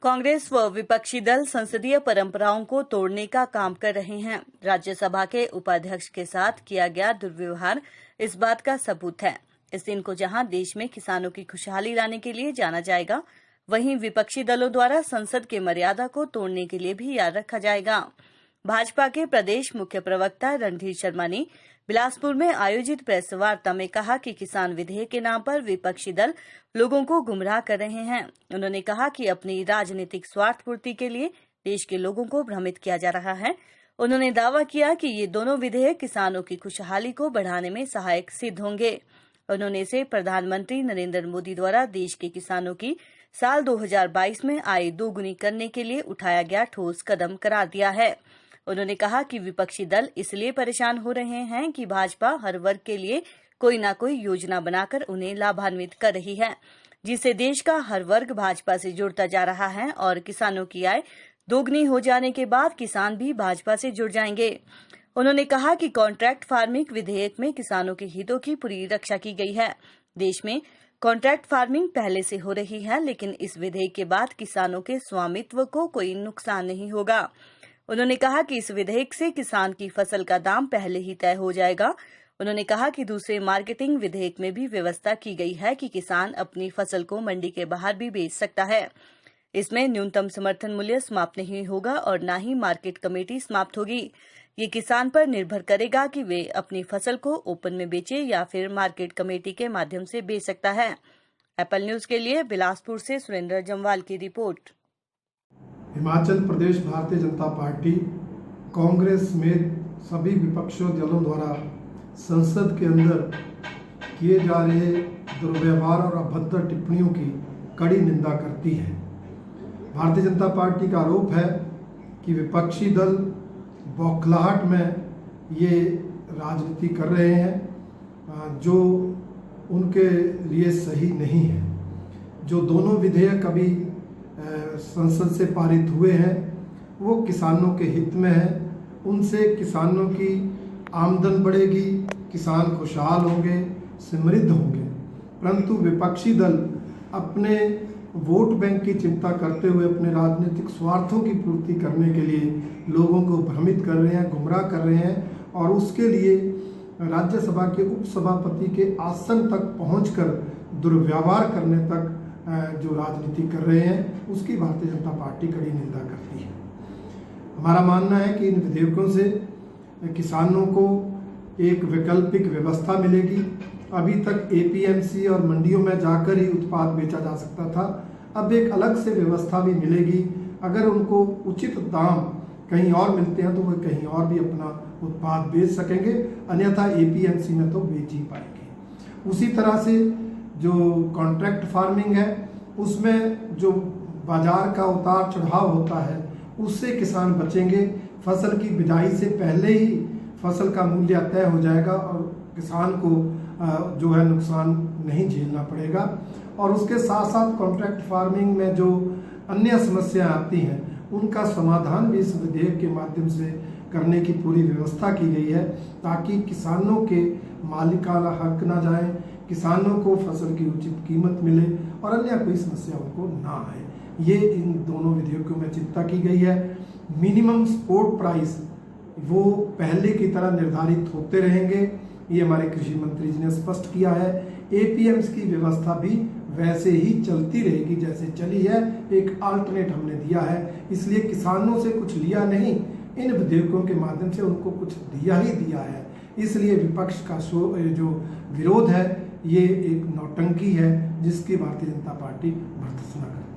कांग्रेस व विपक्षी दल संसदीय परंपराओं को तोड़ने का काम कर रहे हैं। राज्यसभा के उपाध्यक्ष के साथ किया गया दुर्व्यवहार इस बात का सबूत है। इस दिन को जहां देश में किसानों की खुशहाली लाने के लिए जाना जाएगा, वहीं विपक्षी दलों द्वारा संसद के मर्यादा को तोड़ने के लिए भी याद रखा जाएगा। भाजपा के प्रदेश मुख्य प्रवक्ता रणधीर शर्मा ने बिलासपुर में आयोजित प्रेस वार्ता में कहा कि किसान विधेयक के नाम पर विपक्षी दल लोगों को गुमराह कर रहे हैं। उन्होंने कहा कि अपनी राजनीतिक स्वार्थ पूर्ति के लिए देश के लोगों को भ्रमित किया जा रहा है। उन्होंने दावा किया कि ये दोनों विधेयक किसानों की खुशहाली को बढ़ाने में सहायक सिद्ध होंगे। उन्होंने इसे प्रधानमंत्री नरेंद्र मोदी द्वारा देश के किसानों की साल 2022 में आय दोगुनी करने के लिए उठाया गया ठोस कदम करार दिया है। उन्होंने कहा कि विपक्षी दल इसलिए परेशान हो रहे हैं कि भाजपा हर वर्ग के लिए कोई न कोई योजना बनाकर उन्हें लाभान्वित कर रही है, जिससे देश का हर वर्ग भाजपा से जुड़ता जा रहा है और किसानों की आय दोगुनी हो जाने के बाद किसान भी भाजपा से जुड़ जाएंगे। उन्होंने कहा कि कॉन्ट्रैक्ट फार्मिंग विधेयक में किसानों के हितों की पूरी रक्षा की गई है। देश में कॉन्ट्रैक्ट फार्मिंग पहले से हो रही है, लेकिन इस विधेयक के बाद किसानों के स्वामित्व को कोई नुकसान नहीं होगा। उन्होंने कहा कि इस विधेयक से किसान की फसल का दाम पहले ही तय हो जाएगा। उन्होंने कहा कि दूसरे मार्केटिंग विधेयक में भी व्यवस्था की गई है कि किसान अपनी फसल को मंडी के बाहर भी बेच सकता है। इसमें न्यूनतम समर्थन मूल्य समाप्त नहीं होगा और न ही मार्केट कमेटी समाप्त होगी। ये किसान पर निर्भर करेगा कि वे अपनी फसल को ओपन में बेचे या फिर मार्केट कमेटी के माध्यम से बेच सकता है। एप्पल न्यूज के लिए बिलासपुर से सुरेंद्र जम्वाल की रिपोर्ट। हिमाचल प्रदेश भारतीय जनता पार्टी कांग्रेस समेत सभी विपक्षी दलों द्वारा संसद के अंदर किए जा रहे दुर्व्यवहार और अभद्र टिप्पणियों की कड़ी निंदा करती है। भारतीय जनता पार्टी का आरोप है कि विपक्षी दल बौखलाहट में ये राजनीति कर रहे हैं जो उनके लिए सही नहीं है। जो दोनों विधेयक अभी संसद से पारित हुए हैं वो किसानों के हित में है। उनसे किसानों की आमदन बढ़ेगी, किसान खुशहाल होंगे, समृद्ध होंगे। परंतु विपक्षी दल अपने वोट बैंक की चिंता करते हुए अपने राजनीतिक स्वार्थों की पूर्ति करने के लिए लोगों को भ्रमित कर रहे हैं, गुमराह कर रहे हैं और उसके लिए राज्यसभा के उपसभापति के आसन तक पहुंचकर दुर्व्यवहार करने तक जो राजनीति कर रहे हैं उसकी भारतीय जनता पार्टी कड़ी निंदा करती है। हमारा मानना है कि इन विधेयकों से किसानों को एक वैकल्पिक व्यवस्था मिलेगी। अभी तक एपीएमसी और मंडियों में जाकर ही उत्पाद बेचा जा सकता था, अब एक अलग से व्यवस्था भी मिलेगी। अगर उनको उचित दाम कहीं और मिलते हैं तो वो कहीं और भी अपना उत्पाद बेच सकेंगे, अन्यथा एपीएमसी में तो बेच ही पाएंगे। उसी तरह से जो कॉन्ट्रैक्ट फार्मिंग है उसमें जो बाजार का उतार चढ़ाव होता है उससे किसान बचेंगे। फसल की बिजाई से पहले ही फसल का मूल्य तय हो जाएगा और किसान को जो है नुकसान नहीं झेलना पड़ेगा। और उसके साथ साथ कॉन्ट्रैक्ट फार्मिंग में जो अन्य समस्याएं आती हैं उनका समाधान भी इस विधेयक के माध्यम से करने की पूरी व्यवस्था की गई है, ताकि किसानों के मालिकाना हक ना जाए, किसानों को फसल की उचित कीमत मिले और अन्य कोई समस्या उनको ना आए। ये इन दोनों विधेयकों में चिंता की गई है। मिनिमम सपोर्ट प्राइस वो पहले की तरह निर्धारित होते रहेंगे, ये हमारे कृषि मंत्री जी ने स्पष्ट किया है। एपीएमसी की व्यवस्था भी वैसे ही चलती रहेगी जैसे चली है, एक अल्टरनेट हमने दिया है। इसलिए किसानों से कुछ लिया नहीं, इन विधेयकों के माध्यम से उनको कुछ दिया ही दिया है। इसलिए विपक्ष का जो विरोध है ये एक नौटंकी है जिसकी भारतीय जनता पार्टी भर्त्सना करती है।